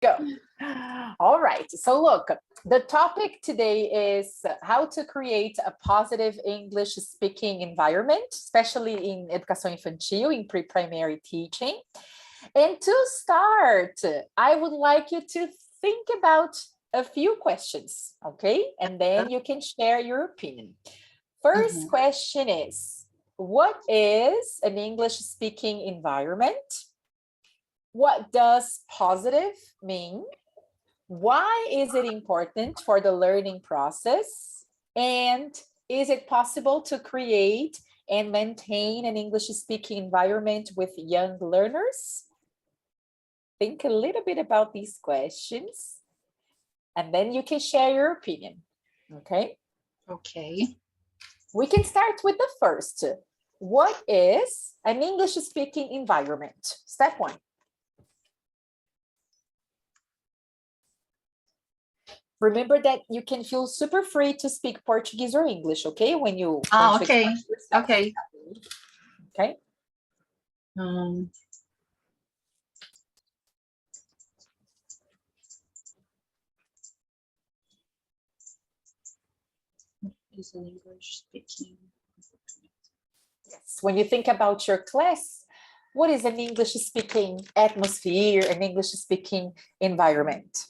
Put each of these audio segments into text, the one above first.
go. All right. So look, the topic today is how to create a positive English speaking environment, especially in educação infantil, in pre-primary teaching. And to start, I would like you to think about a few questions, okay? And then you can share your opinion. First question is, what is an English speaking environment? What does positive mean? Why is it important for the learning process? And is it possible to create and maintain an English speaking environment with young learners? Think a little bit about these questions, and then you can share your opinion, okay? Okay. We can start with the first. What is an English speaking environment? Step one. Remember that you can feel super free to speak Portuguese or English, okay? When you okay. Okay. Okay. Is an English speaking. Yes. When you think about your class, what is an English speaking atmosphere, an English speaking environment?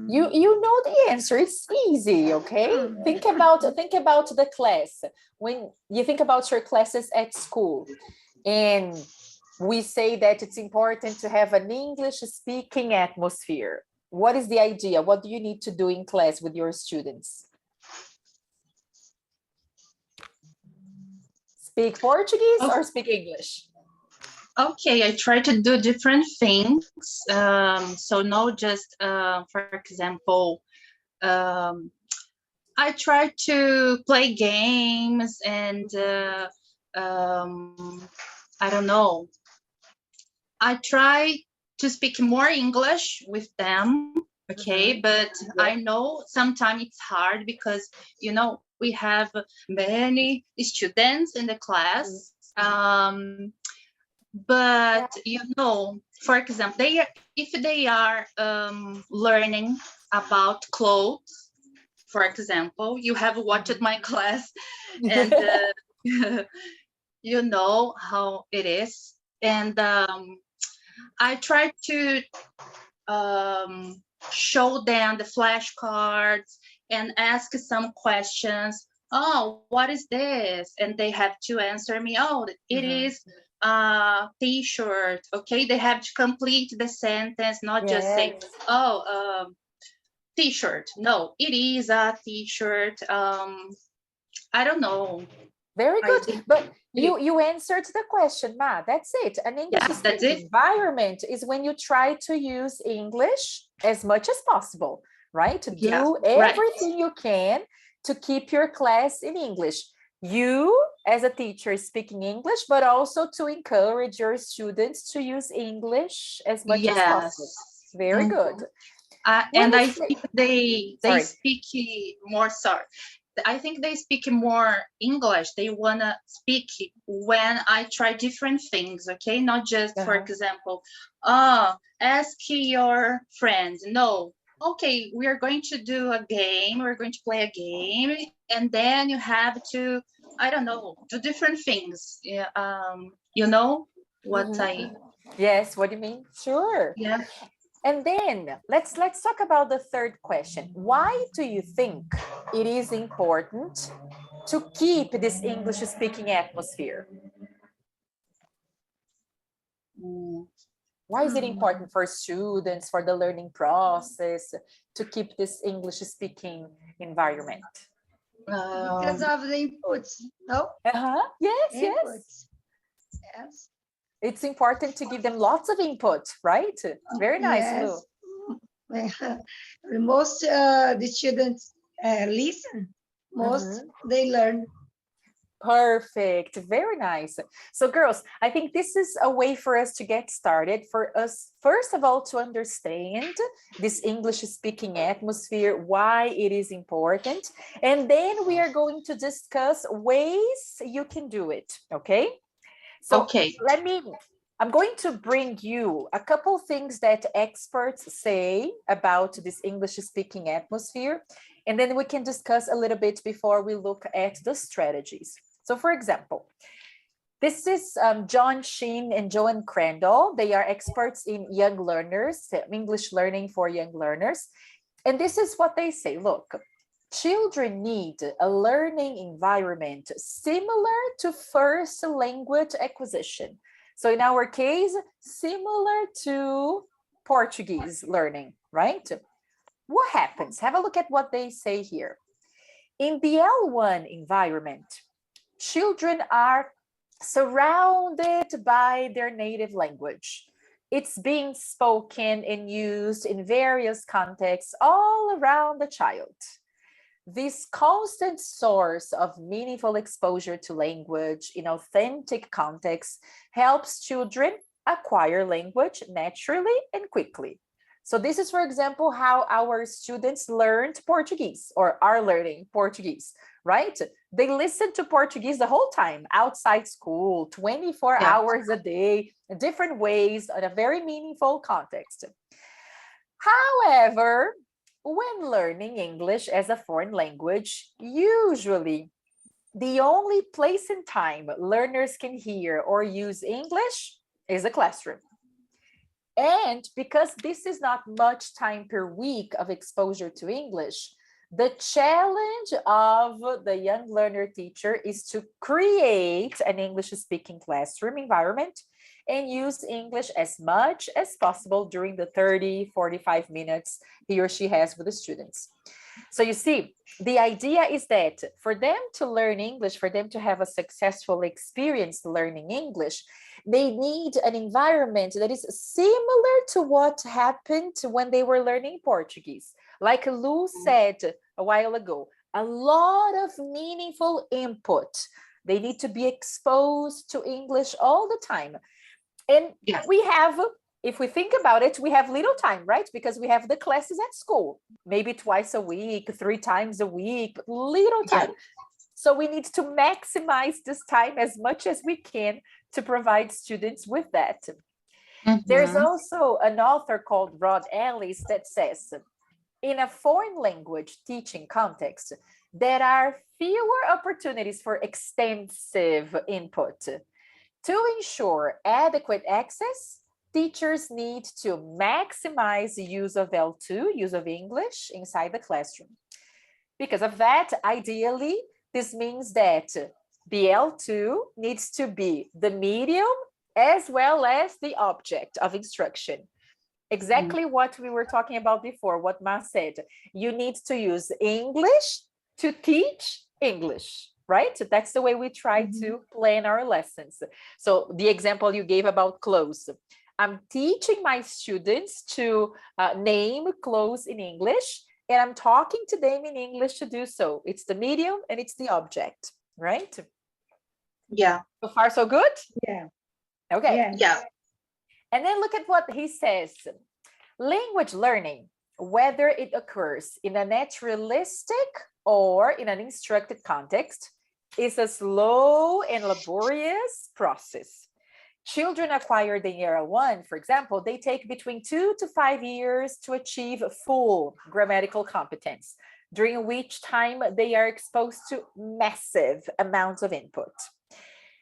You know the answer. It's easy, okay? Think about the class. When you think about your classes at school, and we say that it's important to have an English speaking atmosphere. What is the idea? What do you need to do in class with your students? Speak Portuguese or speak English? Okay, I try to do different things. So not just, for example, I try to play games and I don't know. I try to speak more English with them, okay? But I know sometimes it's hard because, you know, we have many students in the class. But you know, for example, if they are learning about clothes, for example, you have watched my class and you know how it is. And I try to show them the flashcards and ask some questions. Oh, what is this? And they have to answer me. Oh, it is t-shirt. Okay, they have to complete the sentence, not just say, oh, t-shirt. No, it is a t-shirt. I don't know. Very good. But you answered the question, Ma. That's it. An English speaking environment is when you try to use English as much as possible, right? Do everything you can to keep your class in English. You, as a teacher, speaking English, but also to encourage your students to use English as much as possible. Very good. And I think they speak more, I think they speak more English. They want to speak when I try different things, okay? Not just, for example, ask your friends. No. Okay, we are going to do a game. We're going to play a game. And then you have to, I don't know, do different things. Yeah, you know what I... Yes, what do you mean? Sure. Yeah. And then let's talk about the third question. Why do you think it is important to keep this English speaking atmosphere? Why is it important for students, for the learning process, to keep this English speaking environment? Because of the inputs, no? Yes, inputs. Yes. It's important to give them lots of input, right? Very nice, Lu. Most the students listen. Most they learn. Perfect. Very nice. So girls, I think this is a way for us to get started, for us, first of all, to understand this English speaking atmosphere, why it is important. And then we are going to discuss ways you can do it. Okay. So Okay. I'm going to bring you a couple things that experts say about this English speaking atmosphere. And then we can discuss a little bit before we look at the strategies. So for example, this is John Sheen and Joan Crandall. They are experts in young learners, English learning for young learners. And this is what they say. Look, children need a learning environment similar to first language acquisition. So in our case, similar to Portuguese learning, right? What happens? Have a look at what they say here. In the L1 environment, children are surrounded by their native language. It's being spoken and used in various contexts all around the child. This constant source of meaningful exposure to language in authentic contexts helps children acquire language naturally and quickly. So this is, for example, how our students learned Portuguese or are learning Portuguese, right? They listen to Portuguese the whole time, outside school, 24 hours a day, in different ways, in a very meaningful context. However, when learning English as a foreign language, usually the only place and time learners can hear or use English is a classroom. And because this is not much time per week of exposure to English, the challenge of the young learner teacher is to create an English-speaking classroom environment and use English as much as possible during the 30, 45 minutes he or she has with the students. So you see, the idea is that for them to learn English, for them to have a successful experience learning English, they need an environment that is similar to what happened when they were learning Portuguese. Like Lou said a while ago, a lot of meaningful input. They need to be exposed to English all the time. And we have, if we think about it, we have little time, right? Because we have the classes at school, maybe twice a week, 3 times a week, but little time. So we need to maximize this time as much as we can to provide students with that. There's also an author called Rod Ellis that says, in a foreign language teaching context, there are fewer opportunities for extensive input. To ensure adequate access, teachers need to maximize the use of L2, use of English inside the classroom. Because of that, ideally, this means that the L2 needs to be the medium as well as the object of instruction. Exactly what we were talking about before, what Ma said. You need to use English to teach English, right? That's the way we try to plan our lessons. So the example you gave about clothes. I'm teaching my students to name clothes in English, and I'm talking to them in English to do so. It's the medium and it's the object, right? Yeah. So far, so good? Yeah. Okay. Yeah. And then look at what he says. Language learning, whether it occurs in a naturalistic or in an instructed context, is a slow and laborious process. Children acquired in year 1, for example, they take between 2 to 5 years to achieve full grammatical competence, during which time they are exposed to massive amounts of input.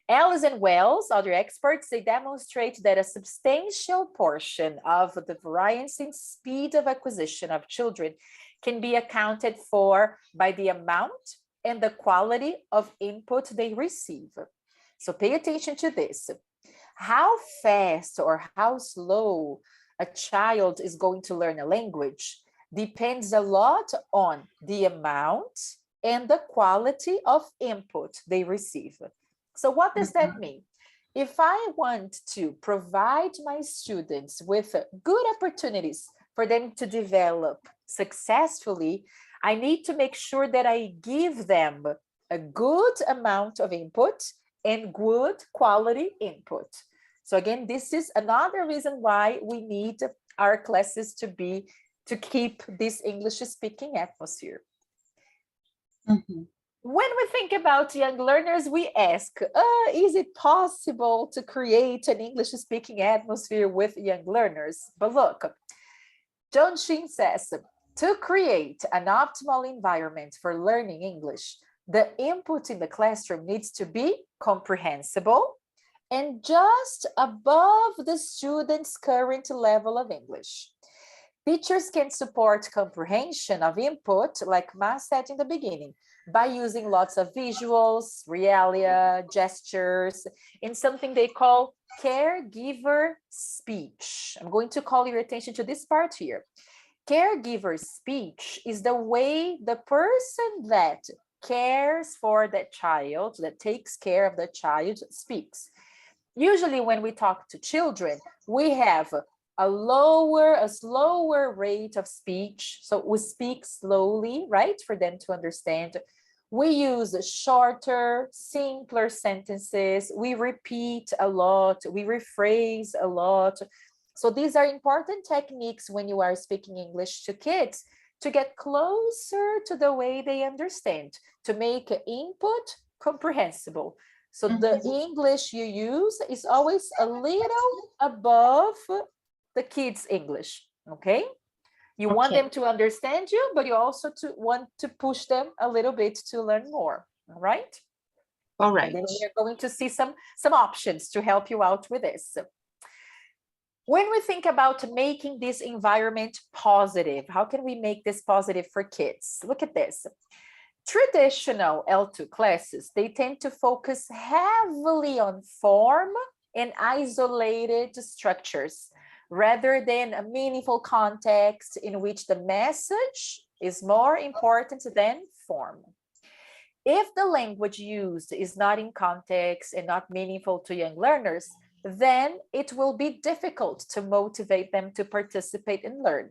Ellis and Wells, other experts, they demonstrate that a substantial portion of the variance in speed of acquisition of children can be accounted for by the amount and the quality of input they receive. So pay attention to this. How fast or how slow a child is going to learn a language depends a lot on the amount and the quality of input they receive. So what does that mean? If I want to provide my students with good opportunities for them to develop successfully, I need to make sure that I give them a good amount of input and good quality input. So again, this is another reason why we need our classes to keep this English speaking atmosphere. When we think about young learners, we ask, is it possible to create an English speaking atmosphere with young learners? But look, John Sheen says, to create an optimal environment for learning English, the input in the classroom needs to be comprehensible and just above the student's current level of English. Teachers can support comprehension of input, like Ma said in the beginning, by using lots of visuals, realia, gestures, in something they call caregiver speech. I'm going to call your attention to this part here. Caregiver speech is the way the person that cares for that child, that takes care of the child, speaks. Usually when we talk to children, we have a slower rate of speech. So we speak slowly, right? For them to understand. We use shorter, simpler sentences. We repeat a lot. We rephrase a lot. So these are important techniques when you are speaking English to kids to get closer to the way they understand, to make input comprehensible. So the English you use is always a little above the kids' English, okay? You want them to understand you, but you also want to push them a little bit to learn more, all right? All right. And then we are going to see some options to help you out with this. When we think about making this environment positive, how can we make this positive for kids? Look at this. Traditional L2 classes, they tend to focus heavily on form and isolated structures, rather than a meaningful context in which the message is more important than form. If the language used is not in context and not meaningful to young learners, then it will be difficult to motivate them to participate and learn.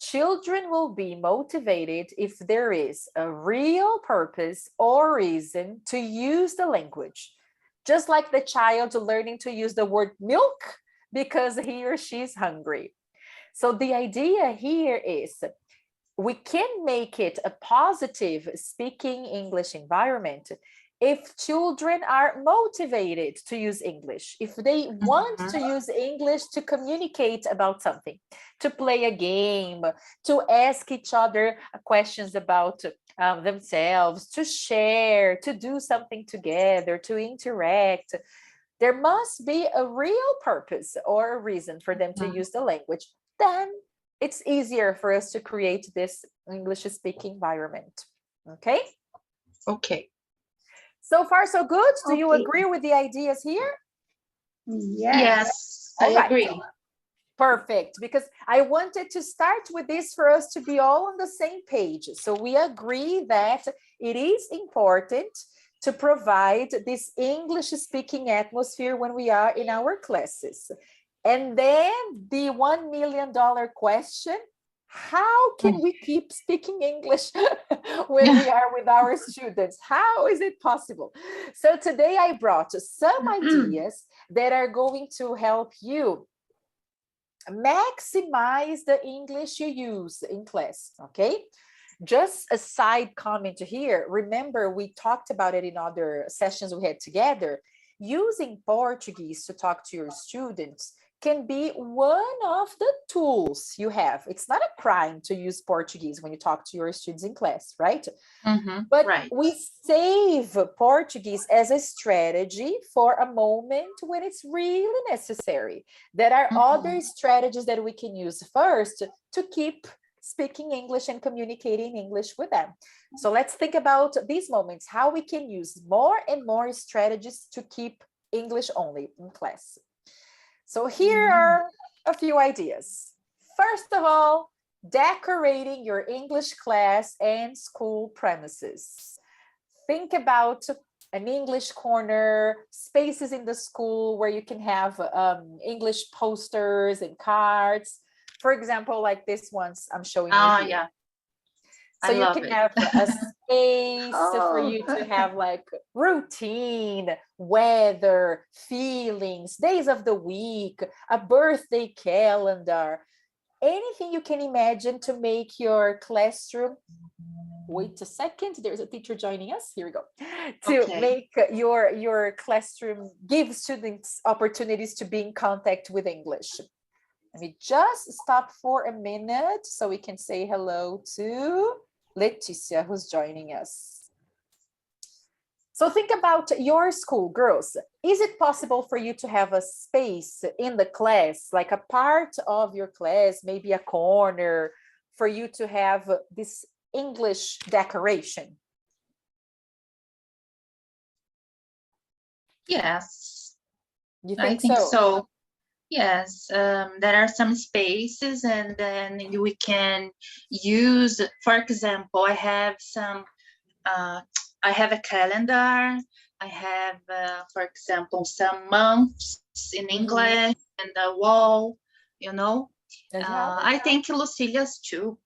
Children will be motivated if there is a real purpose or reason to use the language. Just like the child learning to use the word milk because he or she is hungry. So the idea here is we can make it a positive speaking English environment if children are motivated to use English, if they want to use English to communicate about something, to play a game, to ask each other questions about themselves, to share, to do something together, to interact. There must be a real purpose or a reason for them to use the language. Then it's easier for us to create this English speaking environment. Okay? Okay. So far, so good. Do you agree with the ideas here? Yes, I agree. Perfect, because I wanted to start with this for us to be all on the same page. So we agree that it is important to provide this English speaking atmosphere when we are in our classes. And then the $1 million question, how can we keep speaking English when we are with our students? How is it possible? So today I brought some ideas that are going to help you maximize the English you use in class, okay? Just a side comment here. Remember, we talked about it in other sessions we had together. Using Portuguese to talk to your students can be one of the tools you have. It's not a crime to use Portuguese when you talk to your students in class, right? But we save Portuguese as a strategy for a moment when it's really necessary. There are other strategies that we can use first to keep speaking English and communicating English with them. So let's think about these moments, how we can use more and more strategies to keep English only in class. So here are a few ideas. First of all, decorating your English class and school premises. Think about an English corner, spaces in the school where you can have English posters and cards. For example, like this ones I'm showing you here. So you love can it. have a space for you to have like routine, weather, feelings, days of the week, a birthday calendar, anything you can imagine to make your classroom. Wait a second, there's a teacher joining us. Here we go. To make your classroom, give students opportunities to be in contact with English. Let me just stop for a minute so we can say hello to Leticia, who's joining us. So think about your school, girls. Is it possible for you to have a space in the class, like a part of your class, maybe a corner, for you to have this English decoration? Yes, I think so. Yes, there are some spaces, and then we can use, for example, I have a calendar. I have, for example, some months in English and the wall, you know. I think Lucilia's too.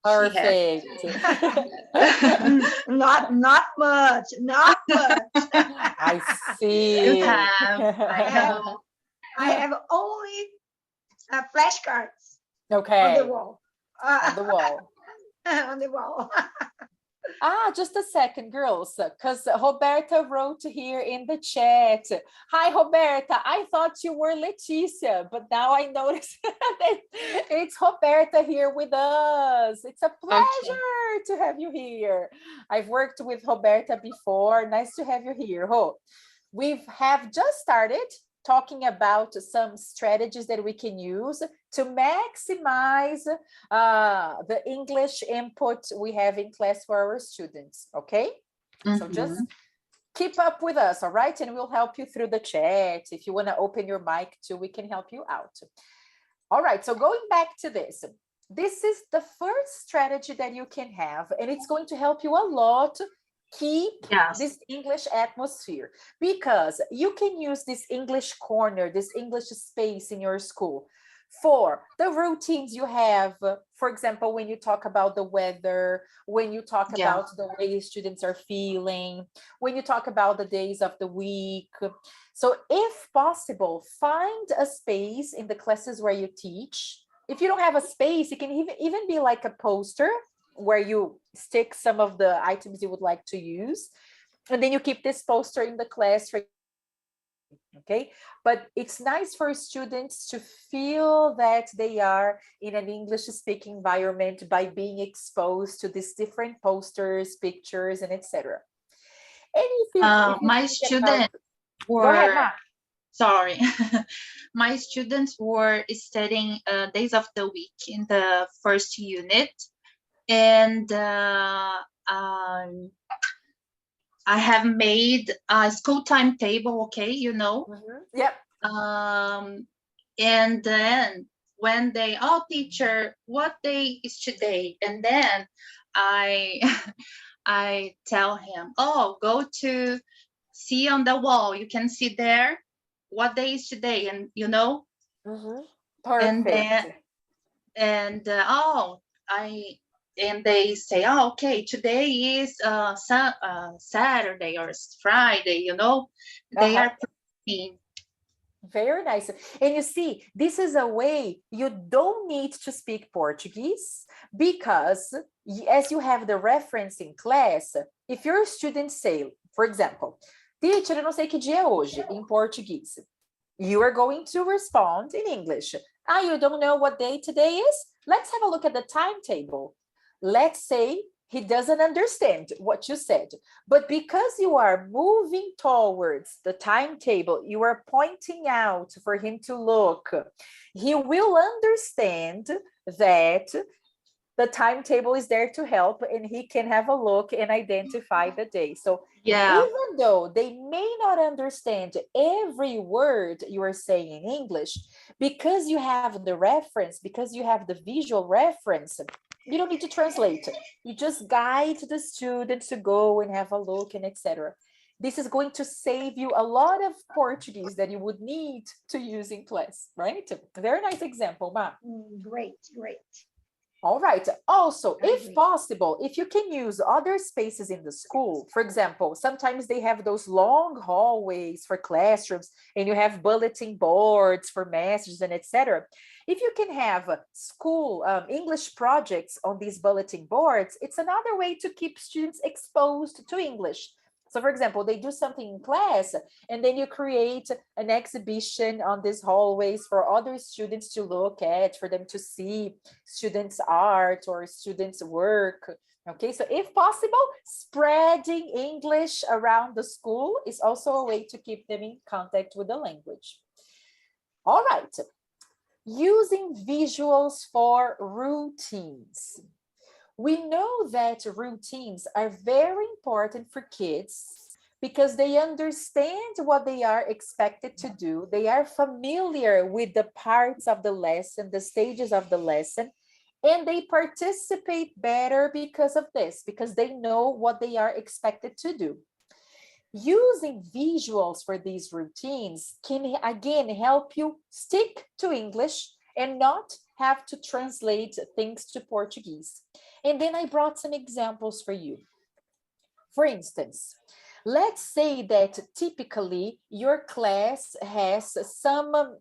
Perfect. Not much. I see. I have only flashcards. Okay. On the wall. On the wall. On the wall. Just a second, girls, because Roberta wrote here in the chat. Hi, Roberta. I thought you were Leticia, but now I notice that it's Roberta here with us. It's a pleasure to have you here. I've worked with Roberta before. Nice to have you here. We have just started talking about some strategies that we can use to maximize the English input we have in class for our students, okay? So just keep up with us, all right? And we'll help you through the chat. If you want to open your mic too, we can help you out. All right, so going back to this is the first strategy that you can have, and it's going to help you a lot keep this English atmosphere, because you can use this English corner, this English space in your school for the routines you have. For example, when you talk about the weather, when you talk about the way students are feeling, when you talk about the days of the week. So if possible, find a space in the classes where you teach. If you don't have a space, it can even be like a poster where you stick some of the items you would like to use, and then you keep this poster in the class, okay? But it's nice for students to feel that they are in an English-speaking environment by being exposed to these different posters, pictures, and etc. My students were... Go ahead, Ma. Sorry. My students were studying days of the week in the first unit. And I have made a school timetable, okay, you know. Yep. And then when they, teacher, what day is today? And then I tell him, go to see on the wall. You can see there what day is today, and you know. Perfect. And and they say, okay, today is Saturday or Friday, you know. They are pretty. Very nice. And you see, this is a way you don't need to speak Portuguese, because as you have the reference in class, if your students say, for example, teacher, eu não sei que dia é hoje, em português, you are going to respond in English. You don't know what day today is? Let's have a look at the timetable. Let's say he doesn't understand what you said, but because you are moving towards the timetable, you are pointing out for him to look, he will understand that the timetable is there to help, and he can have a look and identify the day. So even though they may not understand every word you are saying in English, because you have the reference, because you have the visual reference, you don't need to translate. You just guide the students to go and have a look and etc. This is going to save you a lot of Portuguese that you would need to use in class, right? Very nice example, Ma. Great. All right. Also, if possible, if you can use other spaces in the school, for example, sometimes they have those long hallways for classrooms and you have bulletin boards for messages and etc. If you can have school English projects on these bulletin boards, it's another way to keep students exposed to English. So for example, they do something in class and then you create an exhibition on these hallways for other students to look at, for them to see students' art or students' work. Okay, so if possible, spreading English around the school is also a way to keep them in contact with the language. All right, using visuals for routines. We know that routines are very important for kids because they understand what they are expected to do. They are familiar with the parts of the lesson, the stages of the lesson, and they participate better because of this, because they know what they are expected to do. Using visuals for these routines can, again, help you stick to English and not have to translate things to Portuguese. And then I brought some examples for you. For instance, let's say that typically your class has some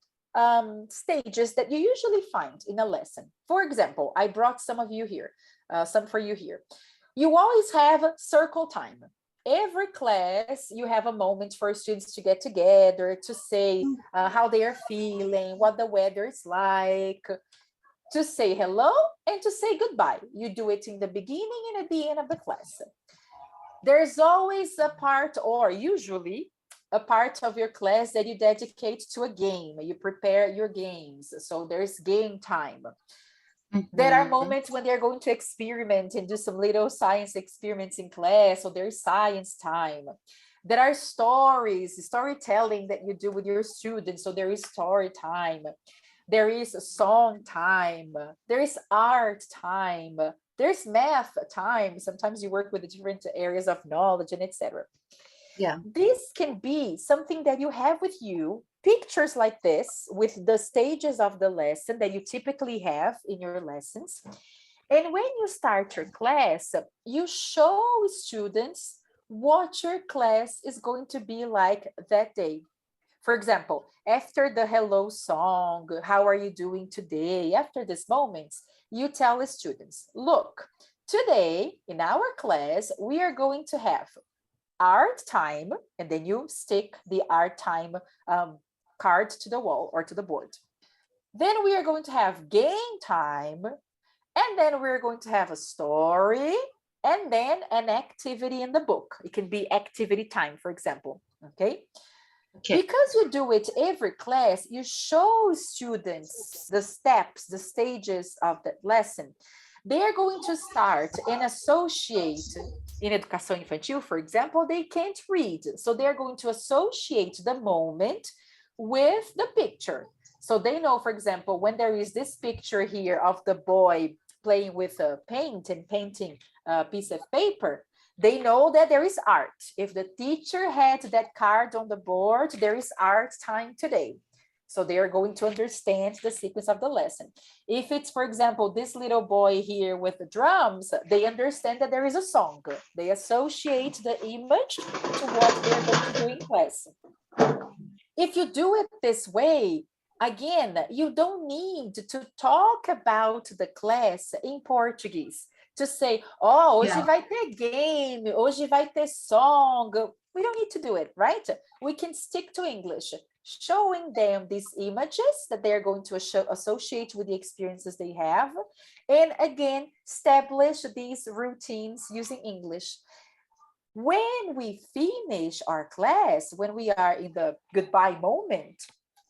stages that you usually find in a lesson. For example, I brought some of you here, some for you here. You always have circle time. Every class, you have a moment for students to get together, to say how they are feeling, what the weather is like, to say hello and to say goodbye. You do it in the beginning and at the end of the class. There's always a part, or usually a part of your class that you dedicate to a game. You prepare your games. So there's game time. There are moments when they're going to experiment and do some little science experiments in class, so there's science time. There are storytelling that you do with your students, so there is story time. There is song time. There is art time. There's math time. Sometimes you work with the different areas of knowledge and etc. Yeah. This can be something that you have with you, pictures like this with the stages of the lesson that you typically have in your lessons. And when you start your class, you show students what your class is going to be like that day. For example, after the hello song, how are you doing today? After these moments, you tell the students, look, today in our class, we are going to have art time, and then you stick the art time card to the wall or to the board. Then we are going to have game time, and then we're going to have a story, and then an activity in the book. It can be activity time, for example, okay? Because you do it every class, you show students the steps, the stages of that lesson. They are going to start and associate. In Educação Infantil, for example, they can't read. So they're going to associate the moment with the picture. So they know, for example, when there is this picture here of the boy playing with a paint and painting a piece of paper, they know that there is art. If the teacher had that card on the board, there is art time today. So they are going to understand the sequence of the lesson. If it's, for example, this little boy here with the drums, they understand that there is a song. They associate the image to what they're going to do in class. If you do it this way, again, you don't need to talk about the class in Portuguese. To say, oh, hoje vai ter game, hoje vai ter song. We don't need to do it, right? We can stick to English, showing them these images that they're going to associate with the experiences they have. And again, establish these routines using English. When we finish our class, when we are in the goodbye moment,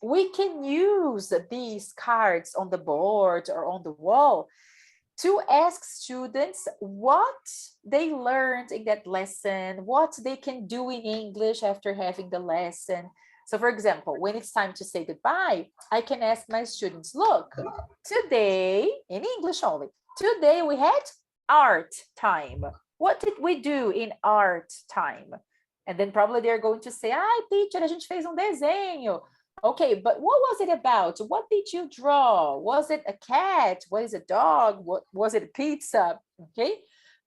we can use these cards on the board or on the wall to ask students what they learned in that lesson, what they can do in English after having the lesson. So for example, when it's time to say goodbye, I can ask my students, look, today, in English only, today we had art time. What did we do in art time? And then probably they're going to say, teacher, a gente fez desenho. Okay, but what was it about? What did you draw? Was it a cat? Was it a dog? What was it, a pizza? Okay,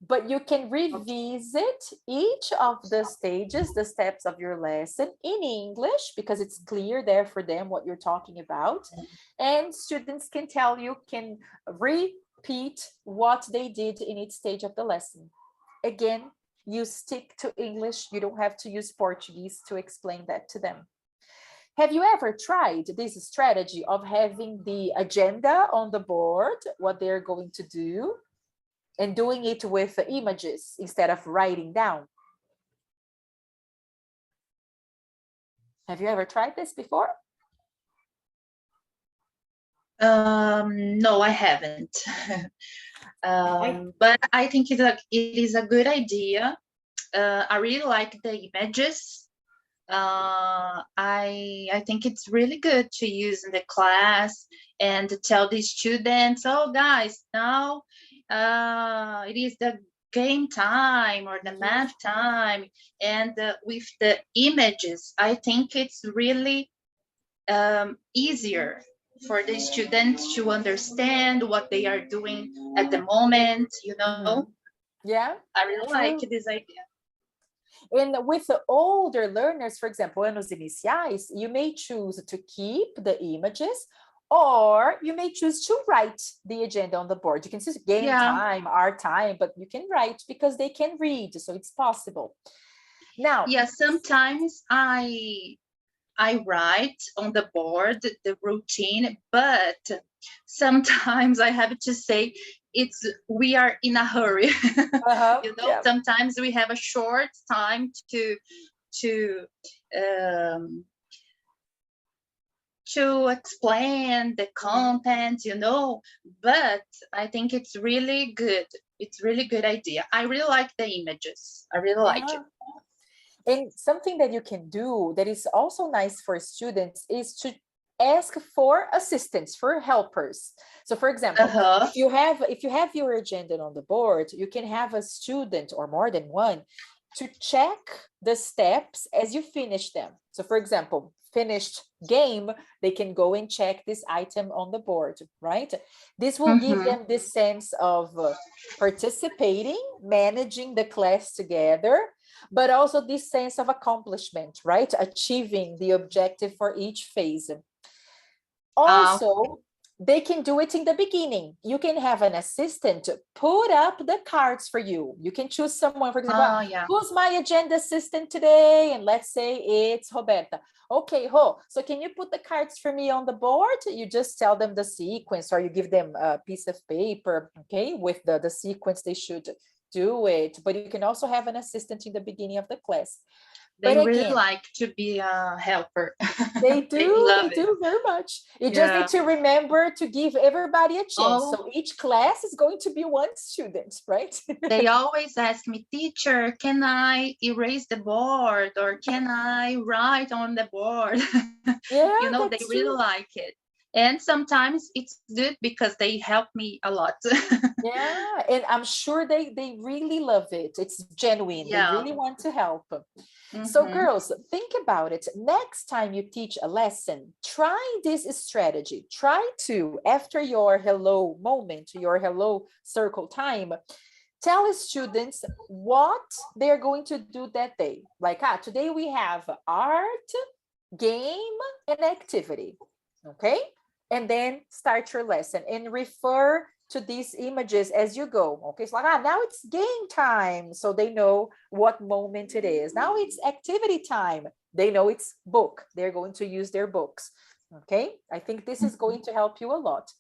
but you can revisit each of the stages, the steps of your lesson in English, because it's clear there for them what you're talking about. And students can tell you, can repeat what they did in each stage of the lesson. Again, you stick to English. You don't have to use Portuguese to explain that to them. Have you ever tried this strategy of having the agenda on the board, what they're going to do, and doing it with images instead of writing down? Have you ever tried this before? No, I haven't. But I think it is a good idea. I really like the images. I think it's really good to use in the class and to tell the students, oh guys, now it is the game time or the math time. And with the images, I think it's really easier for the students to understand what they are doing at the moment, you know. Yeah, I really like this idea. And with the older learners, for example, anos iniciais, you may choose to keep the images, or you may choose to write the agenda on the board. You can see game time, our time, but you can write because they can read, so it's possible. Now, sometimes I write on the board the routine, but sometimes I have to say we are in a hurry. You know, sometimes we have a short time to explain the content, you know, but I think it's really good. It's really good idea. I really like the images. I really like it. And something that you can do that is also nice for students is to ask for assistance, for helpers. So for example, if you have your agenda on the board, you can have a student or more than one to check the steps as you finish them. So for example, finished game, they can go and check this item on the board, right? This will give them this sense of participating, managing the class together, but also this sense of accomplishment, right? Achieving the objective for each phase. Also, they can do it in the beginning. You can have an assistant put up the cards for you. You can choose someone, for example, who's my agenda assistant today? And let's say it's Roberta. Okay, so can you put the cards for me on the board? You just tell them the sequence, or you give them a piece of paper, okay, with the sequence they should do it. But you can also have an assistant in the beginning of the class. They really like to be a helper. They do very much. You just need to remember to give everybody a chance. So each class is going to be one student, right? They always ask me, teacher, can I erase the board, or can I write on the board? You know, they really like it. And sometimes it's good because they help me a lot. Yeah, and I'm sure they really love it. It's genuine. They really want to help. So girls, think about it. Next time you teach a lesson, try this strategy. Try to, after your hello moment, your hello circle time, tell students what they're going to do that day. Like, today we have art, game, and activity. Okay? And then start your lesson and refer to these images as you go. Okay, so like, now it's game time, so they know what moment it is. Now it's activity time, they know it's book, they're going to use their books. Okay, I think this is going to help you a lot.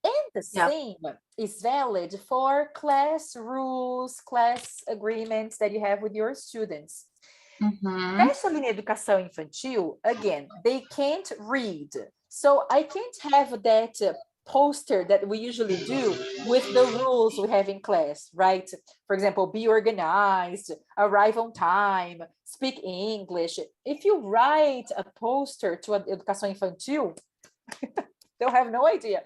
And the same is valid for class rules, class agreements that you have with your students. Especially in educação infantil, again, they can't read. So I can't have that poster that we usually do with the rules we have in class, right? For example, be organized, arrive on time, speak English. If you write a poster to an educação infantil, they'll have no idea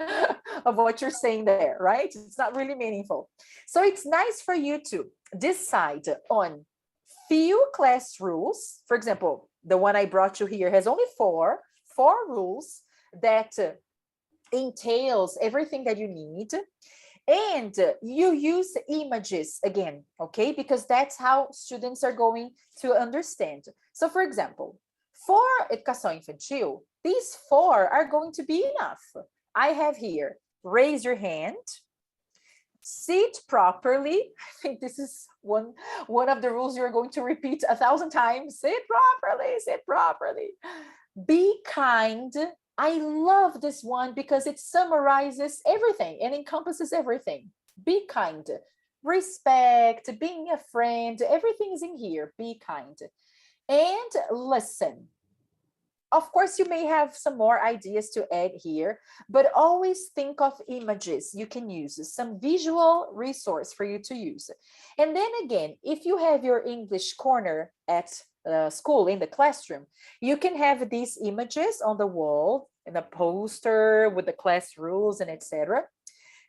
of what you're saying there, right? It's not really meaningful. So it's nice for you to decide on few class rules. For example, the one I brought you here has only four 4 rules that entails everything that you need. And you use images again, okay? Because that's how students are going to understand. So, for example, for educação infantil, these 4 are going to be enough. I have here, raise your hand, sit properly. I think this is one of the rules you're going to repeat 1,000 times. Sit properly, sit properly. Be kind. I love this one because it summarizes everything and encompasses everything. Be kind, respect, being a friend, everything is in here. Be kind. And listen. Of course, you may have some more ideas to add here, but always think of images you can use, some visual resource for you to use. And then again, if you have your English corner at school in the classroom, you can have these images on the wall in a poster with the class rules and etc.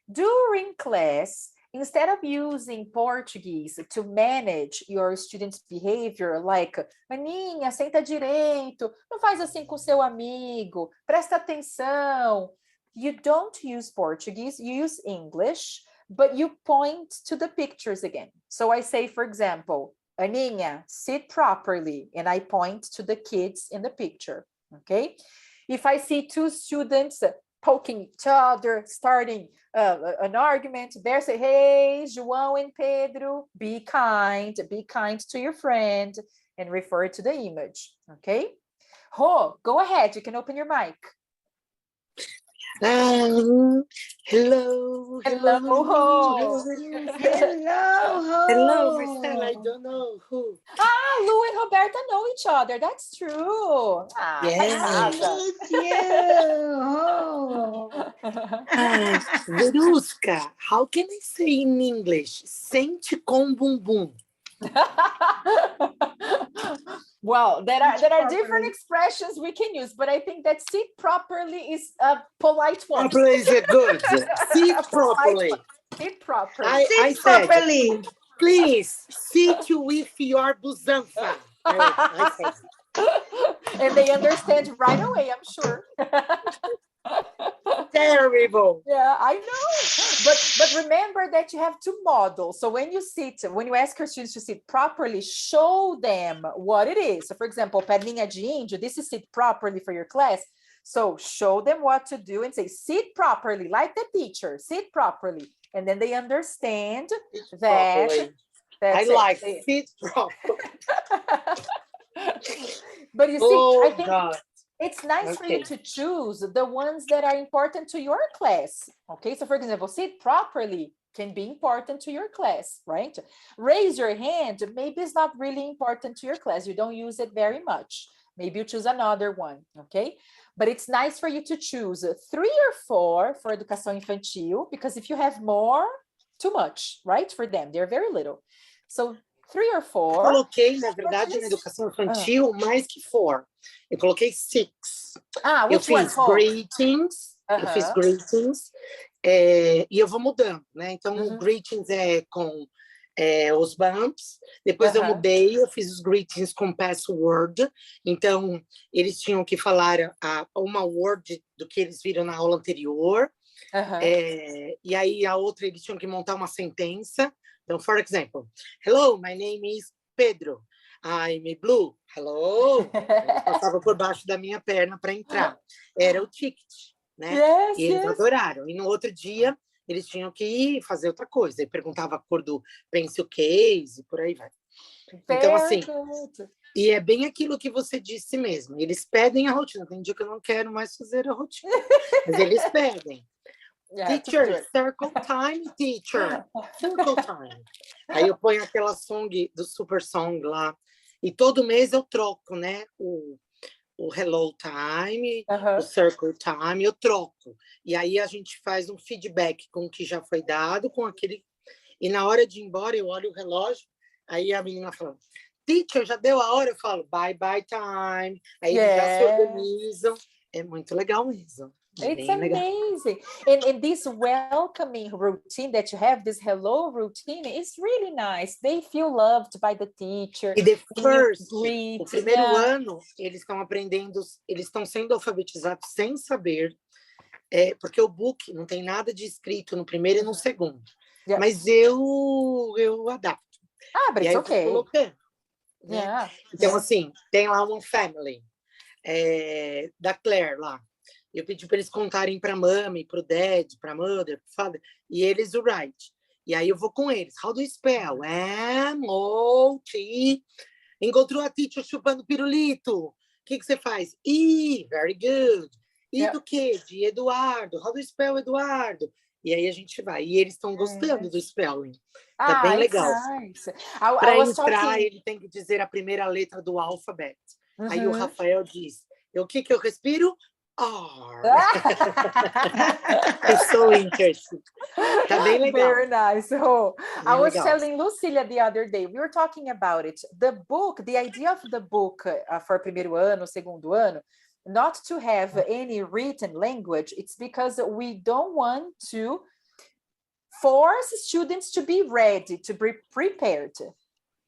During class, instead of using Portuguese to manage your students' behavior, like, Aninha, senta direito, não faz assim com seu amigo, presta atenção. You don't use Portuguese, you use English, but you point to the pictures again. So I say, for example, Aninha, sit properly, and I point to the kids in the picture, okay? If I see 2 students poking each other, starting an argument, there say, hey, João and Pedro, be kind to your friend, and refer to the image, okay? Rô, go ahead, you can open your mic. Hello. Hello, Rô. Hello, Marcela, I don't know who. Lu and Roberta know each other, that's true. Yeah. It's you. Veruska, how can I say in English? Sente com bumbum. Well, there are different expressions we can use, but I think that sit properly is a polite one. Properly is good. Sit properly. Sit properly. Sit properly. Please sit with your busanfa. I said. And they understand right away, I'm sure. Terrible. Yeah, I know. But remember that you have to model. So when you ask your students to sit properly, show them what it is. So for example, perninha de índio, this is sit properly for your class. So show them what to do and say, sit properly, like the teacher, sit properly. And then they understand that. I like sit properly. But you see, I think God. it's nice for you to choose the ones that are important to your class. Okay, so for example, sit properly can be important to your class, right? Raise your hand, maybe it's not really important to your class. You don't use it very much. Maybe you choose another one, okay? But it's nice for you to choose 3 or 4 for educação infantil, because if you have more, too much, right? For them, they're very little. So 3 or 4. Coloquei, na verdade, na educação infantil, mais que 4. Eu coloquei 6. Which fiz greetings, eu fiz greetings, e eu vou mudando, né? Então, o greetings é com os bumps, depois eu mudei, eu fiz os greetings com password, então, eles tinham que falar uma word do que eles viram na aula anterior, e aí a outra eles tinham que montar uma sentença. Então, for example, hello, my name is Pedro. I'm blue. Hello. Passava por baixo da minha perna para entrar. Era o ticket, né? E eles adoraram. E no outro dia, eles tinham que ir fazer outra coisa. E perguntava a cor do pencil case, e por aí vai. Então, assim, e é bem aquilo que você disse mesmo. Eles pedem a rotina. Tem dia que eu não quero mais fazer a rotina. Mas eles pedem. Teacher, circle time, teacher. Circle time. Aí eu ponho aquela song do Super Song lá. E todo mês eu troco, né? O Hello Time, o Circle Time, eu troco. E aí a gente faz um feedback com o que já foi dado, com aquele... E na hora de ir embora, eu olho o relógio, aí a menina fala, teacher, já deu a hora? Eu falo, bye, bye time. Aí eles já se organizam. É muito legal mesmo. It's amazing. And this welcoming routine that you have, this hello routine, is really nice. They feel loved by the teacher. E greet. O primeiro ano, eles estão aprendendo, eles estão sendo alfabetizados sem saber, porque o book não tem nada de escrito no primeiro e no segundo. Mas eu adapto. But e it's aí okay. Eu tô colocando, né? Então, assim, tem lá uma family da Claire lá. Eu pedi para eles contarem para a mami, para o dad, para a mother, para o father, e eles o write. E aí eu vou com eles. How do you spell? M-O-T. Encontrou a teacher chupando pirulito. O que você faz? E, very good. E do quê? De Eduardo. How do you spell Eduardo? E aí a gente vai. E eles estão gostando do spelling. Tá bem legal. Nice. Para entrar, ele tem que dizer a primeira letra do alfabeto. Aí o Rafael diz, o que eu respiro? R. It's so interesting. Tá bem legal. Very nice. I was telling Lucilia the other day, we were talking about it. The book, the idea of the book for primeiro ano, segundo ano, not to have any written language, it's because we don't want to force students to be ready, to be prepared.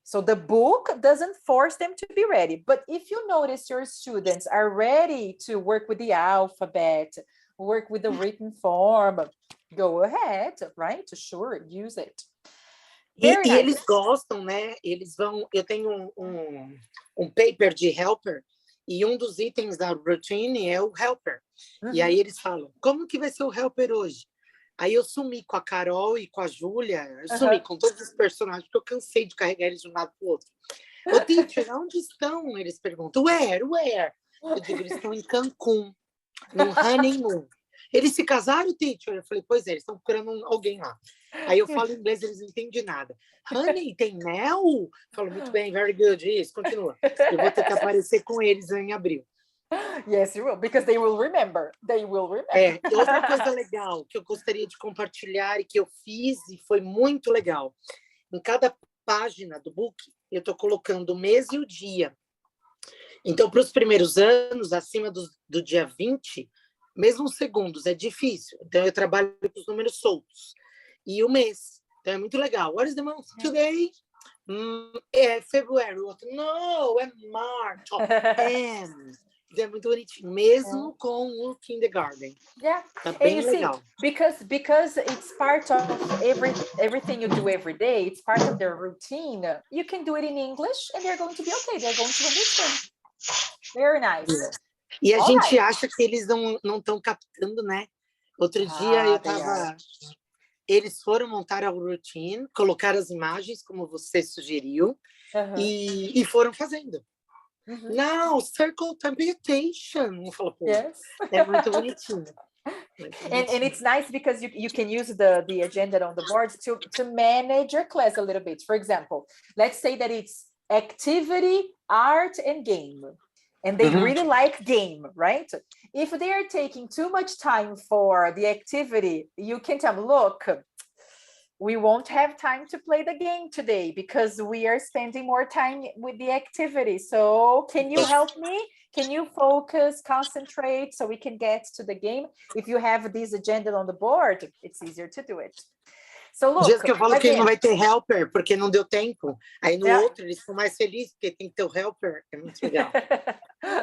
So the book doesn't force them to be ready. But if you notice your students are ready to work with the alphabet, work with the written form, go ahead, right? Sure, use it. E eles gostam, né? Eles vão... Eu tenho um paper de helper e um dos itens da routine é o helper. E aí eles falam, como que vai ser o helper hoje? Aí eu sumi com a Carol e com a Júlia, sumi com todos os personagens, porque eu cansei de carregar eles de um lado para o outro. Ô, teacher, onde estão? Eles perguntam, where? Eu digo, eles estão em Cancún, num honeymoon. Eles se casaram, teacher? Eu falei, pois é, eles estão procurando alguém lá. Aí eu falo inglês, eles não entendem nada. Honey, tem mel? Eu falo, muito bem, very good, isso, continua. Eu vou ter que aparecer com eles em abril. Yes, you will, because they will remember. They will remember. E outra coisa legal que eu gostaria de compartilhar e que eu fiz e foi muito legal. Em cada página do book, eu estou colocando o mês e o dia. Então, para os primeiros anos, acima do dia 20, mesmo os segundos, é difícil. Então, eu trabalho com os números soltos. E o mês. Então, é muito legal. What is the month today? É February. No, é March. É muito bonitinho, mesmo com o kindergarten. Tá bem legal. Because it's part of everything you do every day, it's part of their routine. You can do it in English and they're going to be okay. They're going to understand. Very nice. E a gente acha que eles não estão captando, né? Outro dia eu tava... Eles foram montar a routine, colocar as imagens, como você sugeriu, e foram fazendo. Now, circle computation. Yes. É muito bonitinho. And it's nice because you can use the agenda on the board to manage your class a little bit. For example, let's say that it's activity, art, and game. And they really like game, right? If they are taking too much time for the activity, you can tell them, look, we won't have time to play the game today because we are spending more time with the activity. So can you help me? Can you focus, concentrate so we can get to the game? If you have this agenda on the board, it's easier to do it. So look, dias que eu falo que não vai ter helper porque não deu tempo. Aí no outro eles ficam mais felizes porque tem que ter o helper. É muito legal.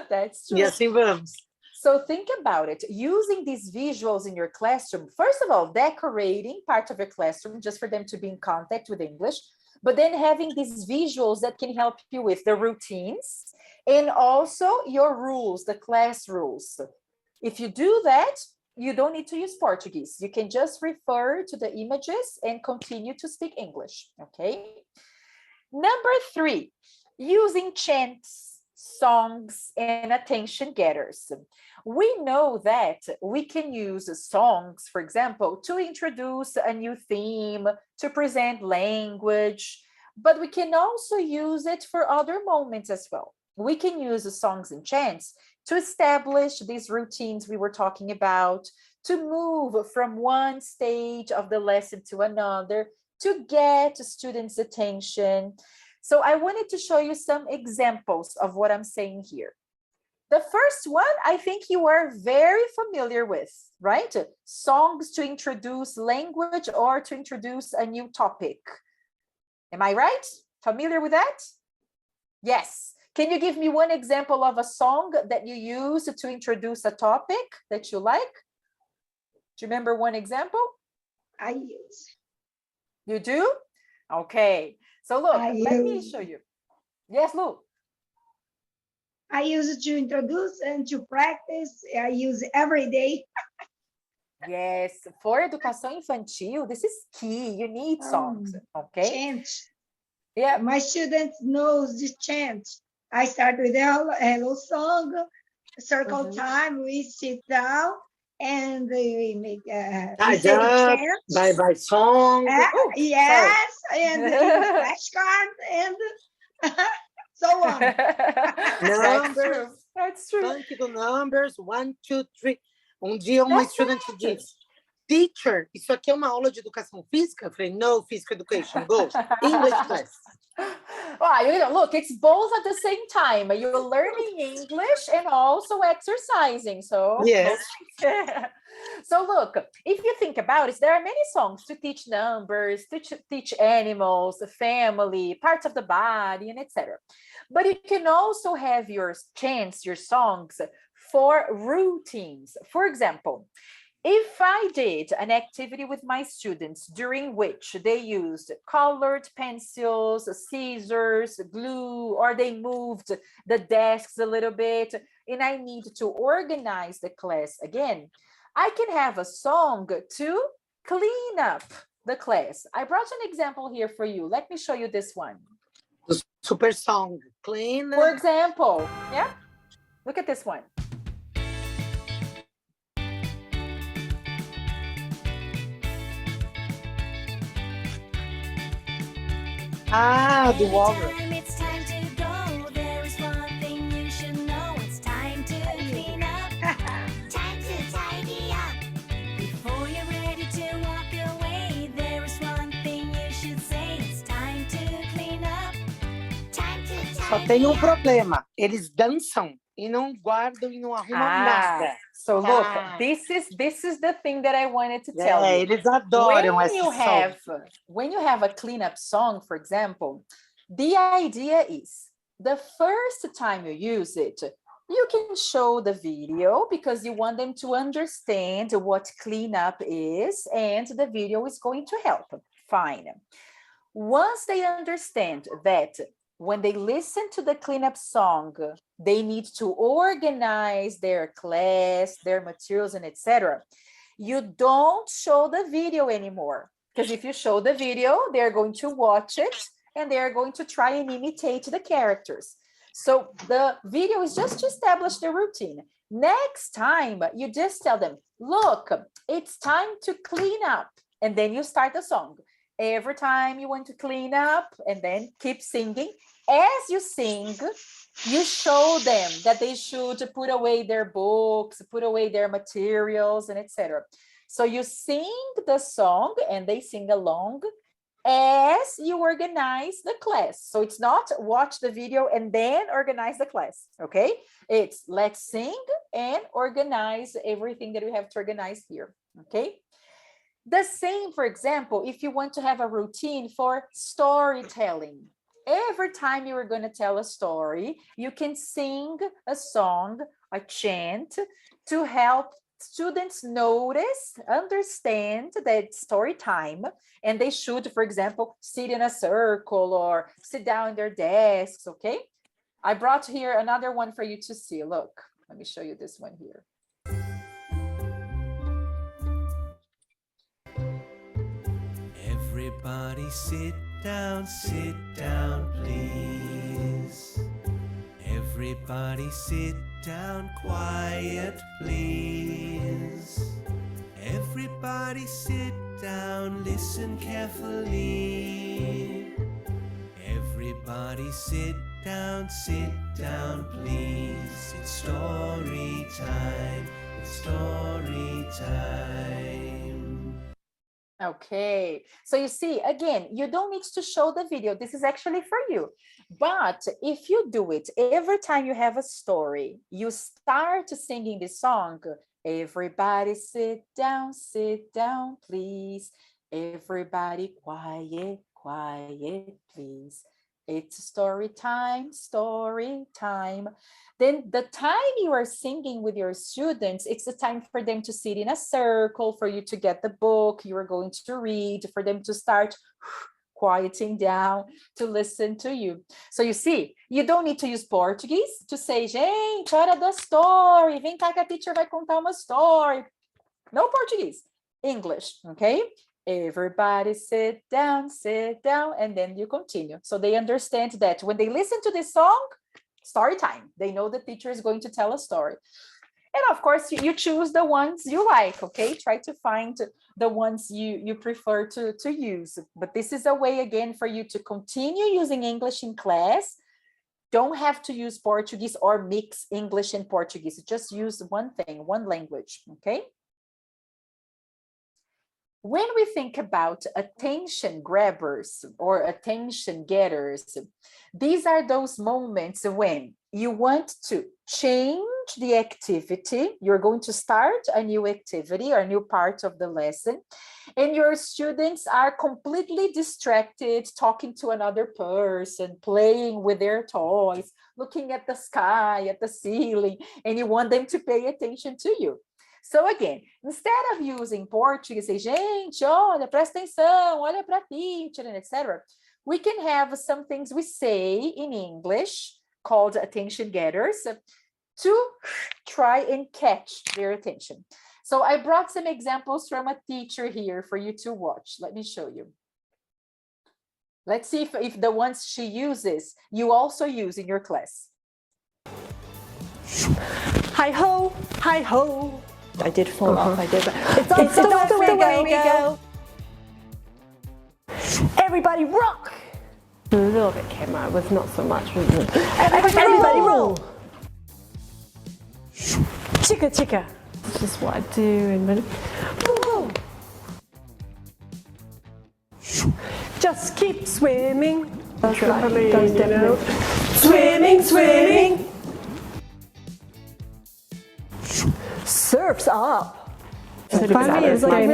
That's true. E assim vamos. So think about it, using these visuals in your classroom, first of all, decorating part of your classroom just for them to be in contact with English, but then having these visuals that can help you with the routines and also your rules, the class rules. If you do that, you don't need to use Portuguese. You can just refer to the images and continue to speak English, okay? Number 3, using chants, songs, and attention getters. We know that we can use songs, for example, to introduce a new theme, to present language, but we can also use it for other moments as well. We can use songs and chants to establish these routines we were talking about, to move from one stage of the lesson to another, to get students' attention. So I wanted to show you some examples of what I'm saying here. The first one, I think you are very familiar with, right? Songs to introduce language or to introduce a new topic. Am I right? Familiar with that? Yes. Can you give me one example of a song that you use to introduce a topic that you like? Do you remember one example? I use. You do? Okay. So look, let me show you. Yes, Lu. I use it to introduce and to practice. I use every day. Yes, for educação infantil, this is key. You need songs, okay? Chant. Yeah. My students knows the chant. I start with a hello song, circle time, we sit down, and we make we say the chant. Bye-bye song. Yes, and flashcard, and so on. Numbers. That's true. Funky do numbers, 1, 2, 3. Dia uma estudante disse, teacher, isso aqui é uma aula de educação física? Eu falei, no, physical education, go. English class. Well, you know, look, it's both at the same time. You're learning English and also exercising. So, yes. So look, if you think about it, there are many songs to teach numbers, to teach animals, the family, parts of the body, and etc. But you can also have your chants, your songs for routines. For example, if I did an activity with my students during which they used colored pencils, scissors, glue, or they moved the desks a little bit, and I need to organize the class again, I can have a song to clean up the class. I brought an example here for you. Let me show you this one. The super song, clean. For example, yeah, look at this one. Do Walrus. It's time to go. There is one thing you should know. It's time to clean up. Time to tidy up. Before you're ready to walk away, there is one thing you should say. It's time to clean up. Time to tidy up. Só tem um problema. Eles dançam e não guardam e não arrumam nada. So look, this is the thing that I wanted to tell you. Eles adoram essa song. When you have a cleanup song, for example, the idea is the first time you use it, you can show the video because you want them to understand what cleanup is, and the video is going to help. Fine. Once they understand that when they listen to the cleanup song, they need to organize their class, their materials, and etc. You don't show the video anymore, because if you show the video, they're going to watch it and they're going to try and imitate the characters. So the video is just to establish the routine. Next time, you just tell them, look, it's time to clean up. And then you start the song. Every time you want to clean up, and then keep singing. As you sing, you show them that they should put away their books, put away their materials, and etc. So you sing the song and they sing along as you organize the class. So it's not watch the video and then organize the class, okay? It's let's sing and organize everything that we have to organize here, okay? The same, for example, if you want to have a routine for storytelling. Every time you are going to tell a story, you can sing a song, a chant, to help students notice, understand that story time, and they should, for example, sit in a circle or sit down in their desks, okay? I brought here another one for you to see. Look, let me show you this one here. Everybody sit down, please. Everybody sit down, quiet, please. Everybody sit down, listen carefully. Everybody sit down, please. It's story time, it's story time. Okay, so you see, again, you don't need to show the video. This is actually for you. But if you do it every time you have a story, you start singing the song, everybody sit down, please. Everybody quiet, quiet, please. It's story time, story time. Then the time you are singing with your students, it's the time for them to sit in a circle, for you to get the book you are going to read, for them to start quieting down, to listen to you. So you see, you don't need to use Portuguese to say, gente, hora da story, vem cá que a teacher vai contar uma story. No Portuguese, English, okay? Everybody sit down, and then you continue. So they understand that when they listen to this song, story time, they know the teacher is going to tell a story. And of course, you choose the ones you like, okay? Try to find the ones you prefer to use. But this is a way, again, for you to continue using English in class. Don't have to use Portuguese or mix English and Portuguese. Just use one thing, one language, okay? When we think about attention grabbers or attention getters, these are those moments when you want to change the activity. You're going to start a new activity or a new part of the lesson, and your students are completely distracted, talking to another person, playing with their toys, looking at the sky, at the ceiling, and you want them to pay attention to you. So again, instead of using Portuguese, say, gente, olha, presta atenção, olha para a teacher, and etc., we can have some things we say in English called attention getters to try and catch their attention. So I brought some examples from a teacher here for you to watch. Let me show you. Let's see if the ones she uses, you also use in your class. Hi-ho, hi-ho. I did fall off, I did. It's off the way we go. Everybody rock. A little bit came out, was not so much. Everybody roll. Chicka chicka. This is what I do in minute. Just keep swimming. That's right. Swimming, swimming. Surf's up. Funny is like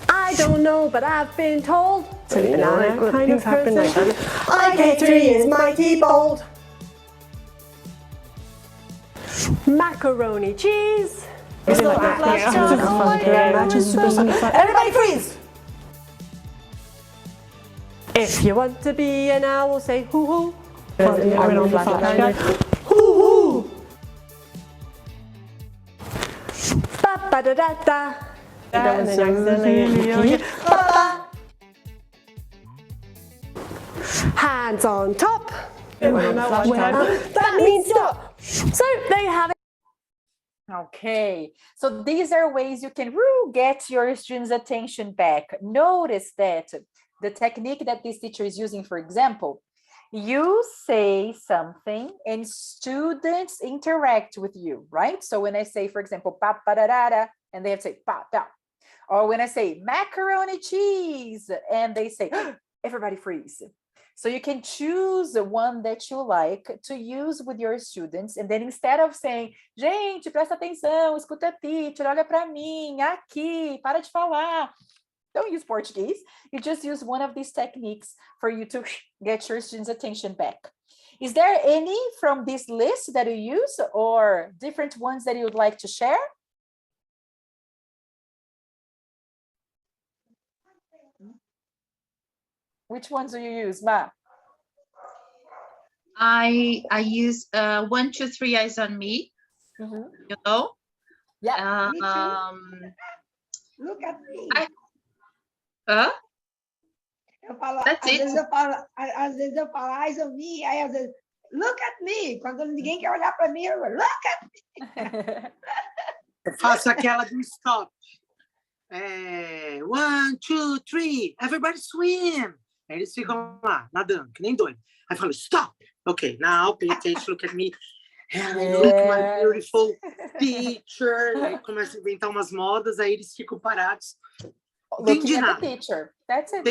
I don't know, but I've been told. So banana kind of person. IK3 is mighty bold. Macaroni cheese. Everybody freeze. If you want to be an owl, say hoo hoo. Hoo-hoo! Ba-ba-da-da-da. Hands on top. That means stop. So there you have it. Okay, so these are ways you can get your students' attention back. Notice that the technique that this teacher is using, for example, you say something and students interact with you, right? So when I say, for example, pa-pa-da-da-da, and they have to say pa-pa. Or when I say macaroni cheese, and they say, everybody freeze. So you can choose the one that you like to use with your students. And then instead of saying, gente, presta atenção, escuta a teacher, olha para mim, aqui, para de falar. Don't use Portuguese. You just use one of these techniques for you to get your students' attention back. Is there any from this list that you use or different ones that you would like to share? Which ones do you use, Ma? I use 1, 2, 3 eyes on me. You know? Yeah. Look at me. Eu falo, That's às it. vezes eu falo, eyes on me, aí às vezes, look at me. Quando ninguém quer olhar para mim, eu falo, look at me. Eu faço aquela do stop. 1, 2, 3, everybody swim. Aí eles ficam lá, nadando, que nem doido. Aí eu falo, stop. Okay, now pay attention, look at me. And I look my beautiful teacher. Aí começa a inventar umas modas, aí eles ficam parados. Looking at the teacher. That's it.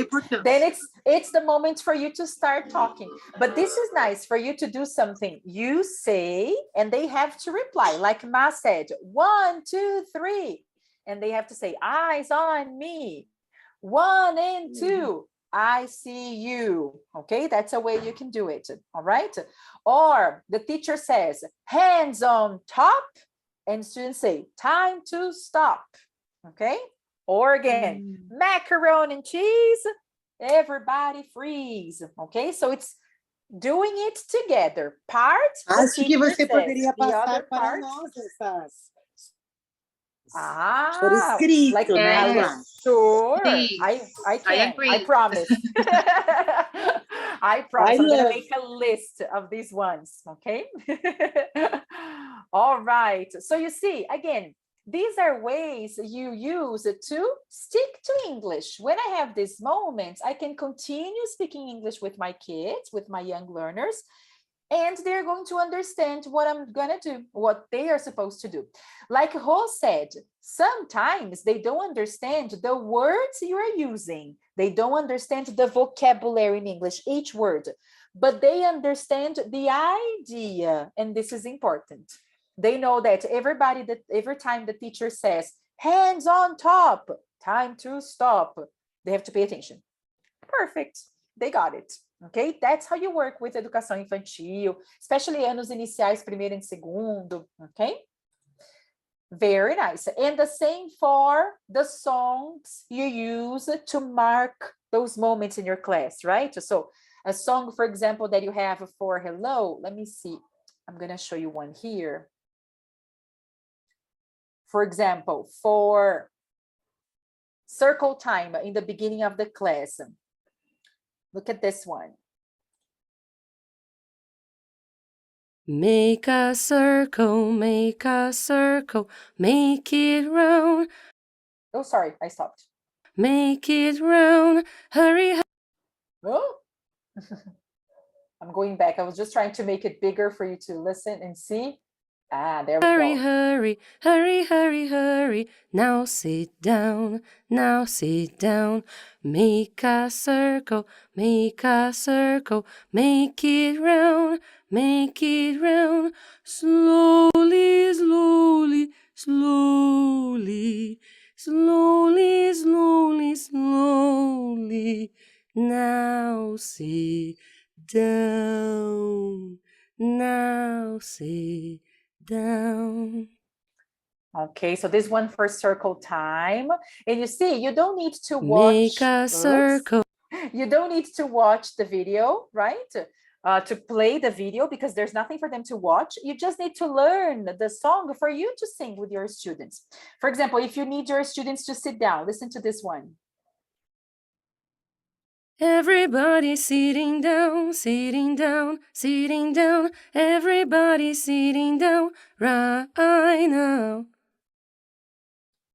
Then it's the moment for you to start talking. But this is nice for you to do something. You say, and they have to reply. Like Ma said, 1, 2, 3. And they have to say, eyes on me. 1 and 2. I see you. Okay, that's a way you can do it. All right. Or the teacher says, hands on top. And students say, time to stop. Okay. Or again, macaroni and cheese, everybody freeze. Okay, so it's doing it together. Part. Acho que você poderia passar para nós essas. Por escrito, like, né? Sure, I can. I promise. I promise. I'm gonna make a list of these ones. Okay. All right. So you see, again, these are ways you use to stick to English. When I have these moments, I can continue speaking English with my kids, with my young learners, and they're going to understand what I'm going to do, what they are supposed to do. Like Ho said, sometimes they don't understand the words you are using. They don't understand the vocabulary in English, each word, but they understand the idea, and this is important. They know that every time the teacher says, hands on top, time to stop, they have to pay attention. Perfect. They got it. Okay, that's how you work with educação infantil, especially anos iniciais, primeiro e segundo. Okay, very nice. And the same for the songs you use to mark those moments in your class, right? So a song, for example, that you have for hello, let me see. I'm going to show you one here. For example, for circle time in the beginning of the class. Look at this one. Make a circle, make it round. Oh, sorry, I stopped. Make it round, hurry. Oh, I'm going back. I was just trying to make it bigger for you to listen and see. Ah, there we hurry, go. Hurry, hurry, hurry, hurry. Now sit down, now sit down. Make a circle, make it round, make it round. Slowly, slowly, slowly, slowly, slowly, slowly. Now sit down, now sit down. Okay, so this one for circle time. And you see, you don't need to watch. Make a circle. You don't need to watch the video, right? To play the video, because there's nothing for them to watch. You just need to learn the song for you to sing with your students. For example, if you need your students to sit down, listen to this one. Everybody sitting down, sitting down, sitting down. Everybody sitting down right now.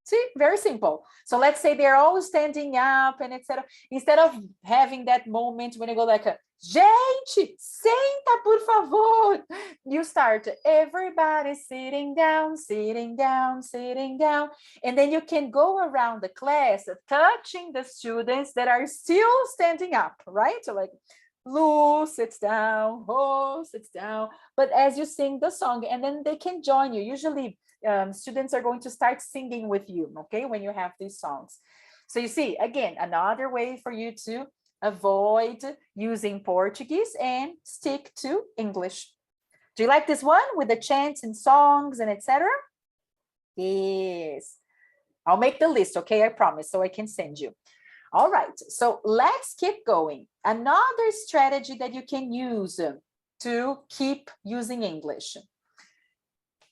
See, very simple. So let's say they're all standing up, and instead of having that moment when you go like, gente, senta por favor. You start, everybody sitting down, sitting down, sitting down. And then you can go around the class touching the students that are still standing up, right? So like, Lu sits down, Ho sits down. But as you sing the song, and then they can join you. Usually, students are going to start singing with you, okay, when you have these songs. So you see, again, another way for you to avoid using Portuguese and stick to English. Do you like this one with the chants and songs and etc.? Yes. I'll make the list, okay, I promise, so I can send you. All right, so let's keep going. Another strategy that you can use to keep using English.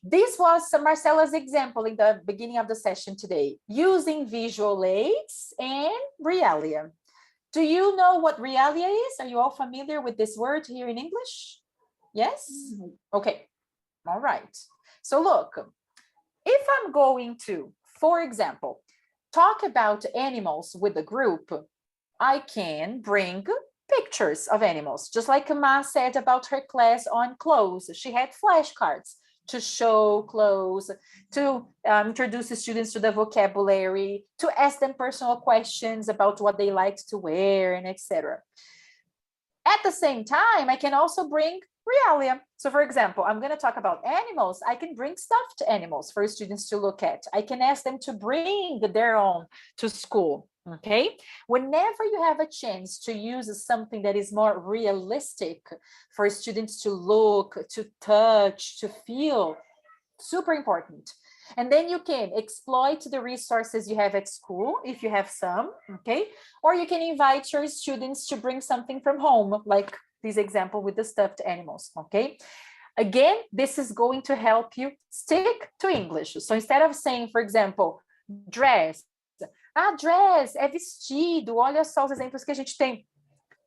This was Marcela's example in the beginning of the session today, using visual aids and realia. Do you know what realia is? Are you all familiar with this word here in English? Yes? Okay, all right. So look, if I'm going to, for example, talk about animals with a group, I can bring pictures of animals, just like Ma said about her class on clothes. She had flashcards to show clothes, to introduce the students to the vocabulary, to ask them personal questions about what they liked to wear, and etc. At the same time, I can also bring realia. So for example, I'm going to talk about animals. I can bring stuffed animals for students to look at. I can ask them to bring their own to school. Okay, whenever you have a chance to use something that is more realistic for students to look, to touch, to feel, super important. And then you can exploit the resources you have at school, if you have some, okay? Or you can invite your students to bring something from home, like this example with the stuffed animals, okay? Again, this is going to help you stick to English. So instead of saying, for example, dress, dress é vestido, olha só os exemplos que a gente tem.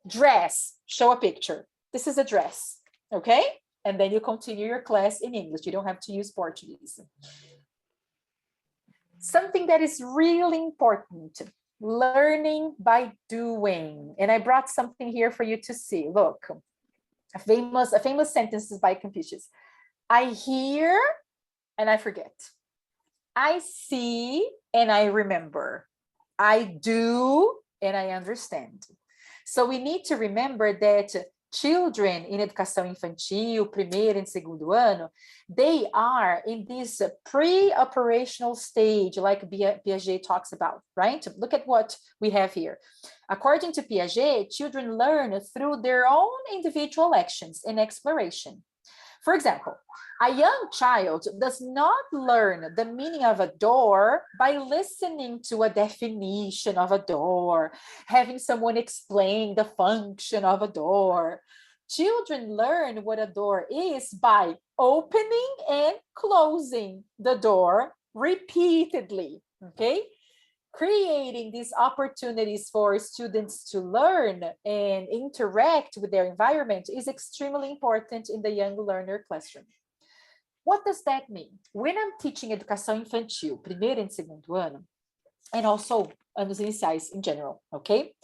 Dress, show a picture. This is a dress, okay? And then you continue your class in English. You don't have to use Portuguese. Something that is really important, learning by doing. And I brought something here for you to see. Look, a famous sentence by Confucius. I hear and I forget. I see and I remember. I do and I understand. So we need to remember that children in educação infantil, primeiro and segundo ano, they are in this pre-operational stage, like Piaget talks about, right? Look at what we have here. According to Piaget, children learn through their own individual actions and exploration. For example, a young child does not learn the meaning of a door by listening to a definition of a door, having someone explain the function of a door. Children learn what a door is by opening and closing the door repeatedly, okay? Creating these opportunities for students to learn and interact with their environment is extremely important in the young learner classroom. What does that mean? When I'm teaching educação infantil, primeiro e segundo ano, and also anos iniciais in general, okay?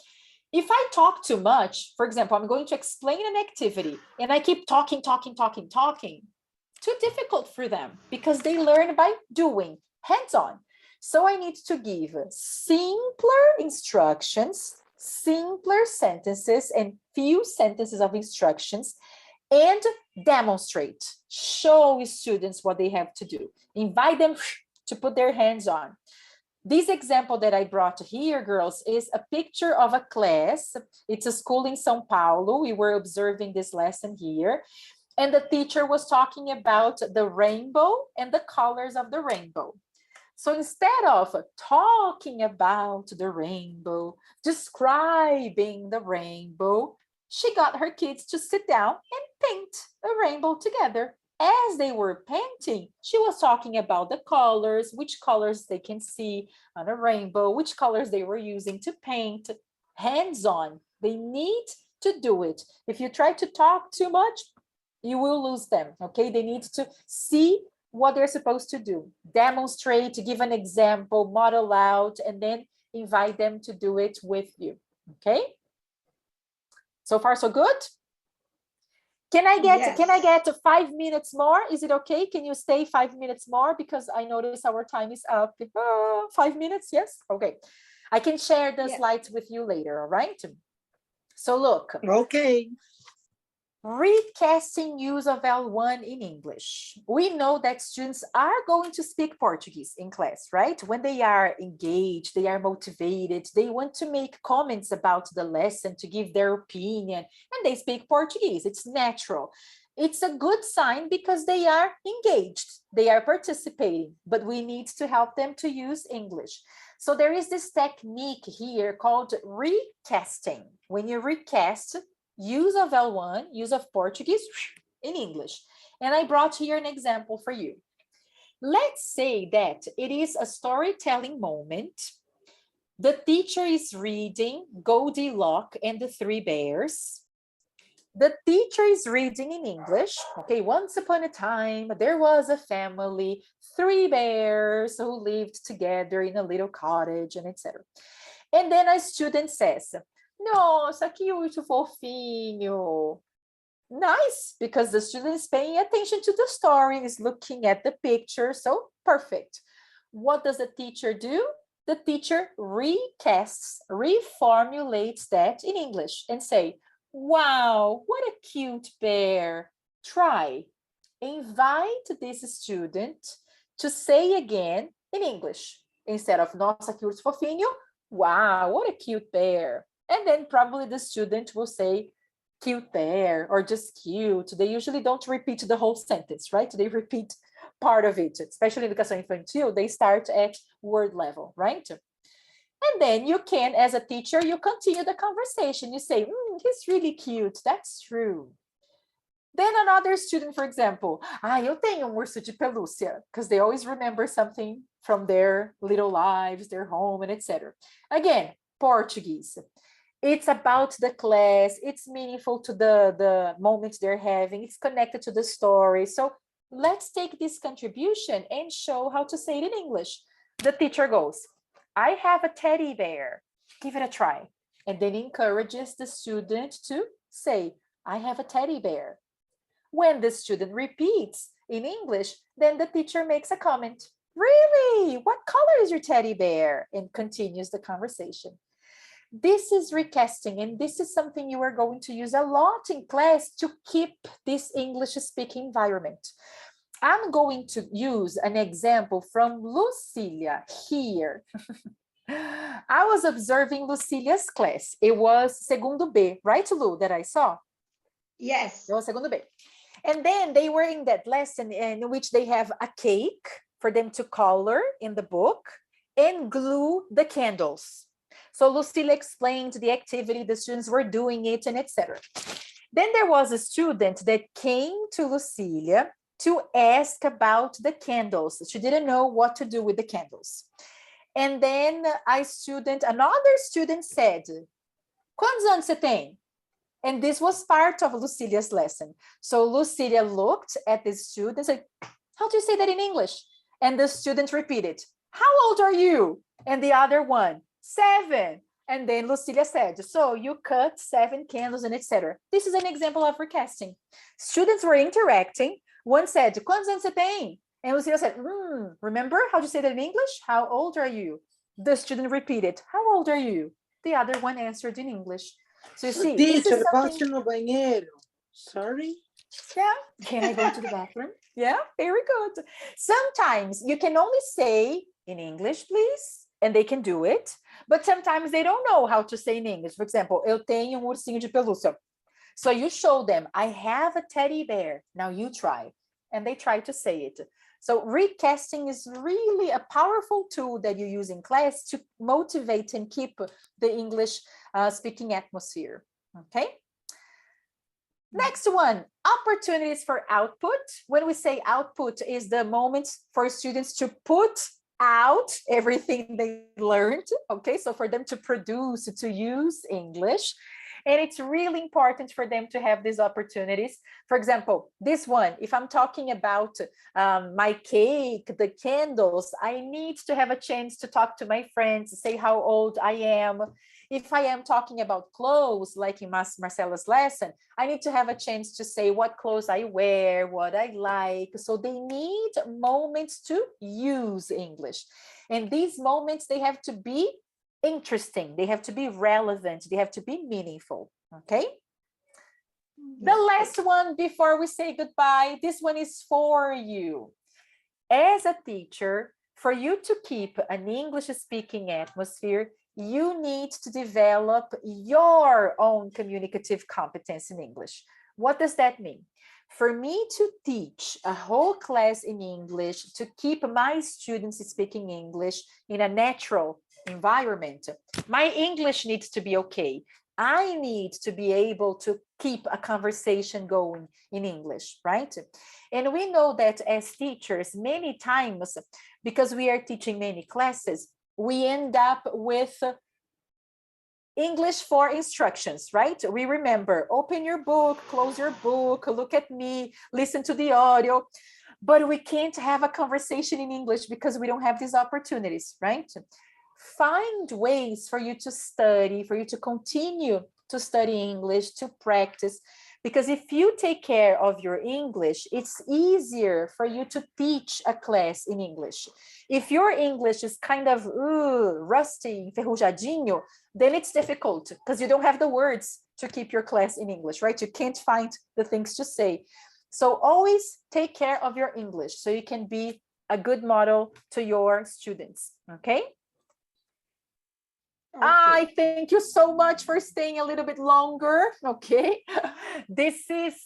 If I talk too much, for example, I'm going to explain an activity and I keep talking, too difficult for them because they learn by doing, hands-on. So I need to give simpler instructions, simpler sentences, and few sentences of instructions, and demonstrate, show students what they have to do, invite them to put their hands on. This example that I brought here, girls, is a picture of a class. It's a school in São Paulo. We were observing this lesson here. And the teacher was talking about the rainbow and the colors of the rainbow. So instead of talking about the rainbow, describing the rainbow, she got her kids to sit down and paint a rainbow together. As they were painting, she was talking about the colors, which colors they can see on a rainbow, which colors they were using to paint, hands-on. They need to do it. If you try to talk too much, you will lose them, okay? They need to see what they're supposed to do. Demonstrate, give an example, model out, and then invite them to do it with you, okay? So far, so good? Can I get 5 minutes more? Is it okay? Can you stay 5 minutes more? Because I notice our time is up. 5 minutes, yes? Okay. I can share the slides with you later, all right? So look. Okay. Recasting use of L1 in English. We know that students are going to speak Portuguese in class, right? When they are engaged, they are motivated, they want to make comments about the lesson, to give their opinion, and they speak Portuguese. It's natural. It's a good sign because they are engaged, they are participating, but we need to help them to use English. So there is this technique here called recasting. When you recast, use of L1, use of Portuguese in English. And I brought here an example for you. Let's say that it is a storytelling moment. The teacher is reading Goldilocks and the Three Bears. The teacher is reading in English. Okay, once upon a time, there was a family, 3 bears who lived together in a little cottage and etc. And then a student says, Nossa, cute, fofinho. Nice, because the student is paying attention to the story, is looking at the picture, so perfect. What does the teacher do? The teacher recasts, reformulates that in English and say, wow, what a cute bear. Try. Invite this student to say again in English. Instead of, nossa, cute, fofinho, wow, what a cute bear. And then probably the student will say, cute bear, or just cute. They usually don't repeat the whole sentence, right? They repeat part of it, especially in educação infantil, they start at word level, right? And then you can, as a teacher, you continue the conversation. You say, he's really cute, that's true. Then another student, for example, eu tenho urso de pelúcia, because they always remember something from their little lives, their home, and etc. Again, Portuguese. It's about the class, it's meaningful to the moment they're having, it's connected to the story. So let's take this contribution and show how to say it in English. The teacher goes, I have a teddy bear, give it a try. And then encourages the student to say, I have a teddy bear. When the student repeats in English, then the teacher makes a comment. Really? What color is your teddy bear? And continues the conversation. This is recasting, and this is something you are going to use a lot in class to keep this English speaking environment. I'm going to use an example from Lucilia here. I was observing Lucilia's class. It was segundo B, right, Lu, that I saw? Yes. It was segundo B. And then they were in that lesson in which they have a cake for them to color in the book and glue the candles. So Lucilia explained the activity, the students were doing it, and etc. Then there was a student that came to Lucilia to ask about the candles. She didn't know what to do with the candles. And then another student said, quantos anos você tem? And this was part of Lucilia's lesson. So Lucilia looked at the student and said, how do you say that in English? And the student repeated, how old are you? And the other one, 7. And then Lucilia said, so you cut 7 candles and etc. This is an example of recasting. Students were interacting. One said, quantos anos você tem? And Lucilia said, remember how to say that in English? How old are you? The student repeated, how old are you? The other one answered in English. So you see, teacher, posso ir no banheiro? Sorry. Yeah, can I go to the bathroom? Yeah, very good. Sometimes you can only say in English, please, and they can do it. But sometimes they don't know how to say in English. For example, eu tenho ursinho de pelúcia. So you show them, I have a teddy bear. Now you try. And they try to say it. So recasting is really a powerful tool that you use in class to motivate and keep the English speaking atmosphere. Okay. Next one, opportunities for output. When we say output is the moment for students to put out everything they learned. Okay, so for them to produce, to use English. And it's really important for them to have these opportunities. For example, this one, if I'm talking about my cake, the candles, I need to have a chance to talk to my friends, say how old I am. If I am talking about clothes, like in Marcela's lesson, I need to have a chance to say what clothes I wear, what I like. So they need moments to use English. And these moments, they have to be interesting, they have to be relevant, they have to be meaningful. Okay. The last one before we say goodbye, this one is for you. As a teacher, for you to keep an English speaking atmosphere, you need to develop your own communicative competence in English. What does that mean? For me to teach a whole class in English, to keep my students speaking English in a natural environment, my English needs to be okay. I need to be able to keep a conversation going in English, right? And we know that as teachers, many times, because we are teaching many classes, we end up with English for instructions, right? We remember, open your book, close your book, look at me, listen to the audio, but we can't have a conversation in English because we don't have these opportunities, right? find ways for you to study, for you to continue to study English, to practice. Because if you take care of your English, it's easier for you to teach a class in English. If your English is kind of rusty, enferrujadinho, then it's difficult because you don't have the words to keep your class in English, right? You can't find the things to say. So always take care of your English so you can be a good model to your students, okay? I thank you so much for staying a little bit longer, okay? This is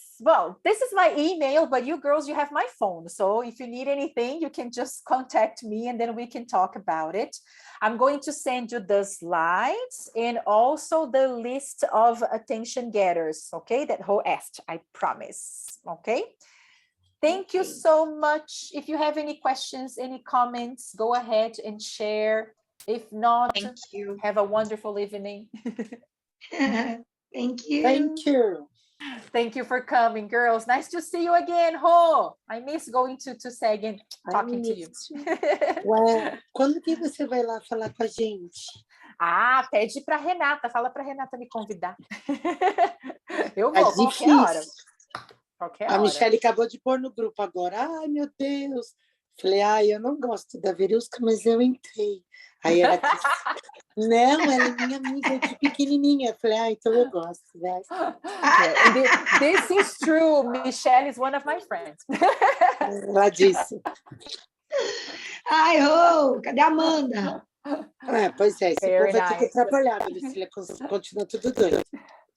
my email, but you girls, you have my phone. So if you need anything, you can just contact me and then we can talk about it. I'm going to send you the slides and also the list of attention getters, okay? That who asked, I promise, okay? Thank you so much. If you have any questions, any comments, go ahead and share. If not, Thank you. Have a wonderful evening. Thank you. Thank you. Thank you for coming, girls. Nice to see you again, Rô. I miss going to SEG and talking to you. Ué, quando que você vai lá falar com a gente? Ah, pede para Renata. Fala para Renata me convidar. Eu É vou, qualquer hora. Qualquer A hora. Michelle acabou de pôr no grupo agora. Ai, meu Deus. Falei, eu não gosto da Veruska, mas eu entrei. Aí ela disse, não, ela é minha amiga de pequenininha. Falei, então eu gosto. Né? This is true. Michelle is one of my friends. Ela disse. Ai, Rô, cadê a Amanda? Pois é, esse Very povo vai ter que nice. atrapalhar, Lucília, continua tudo doido.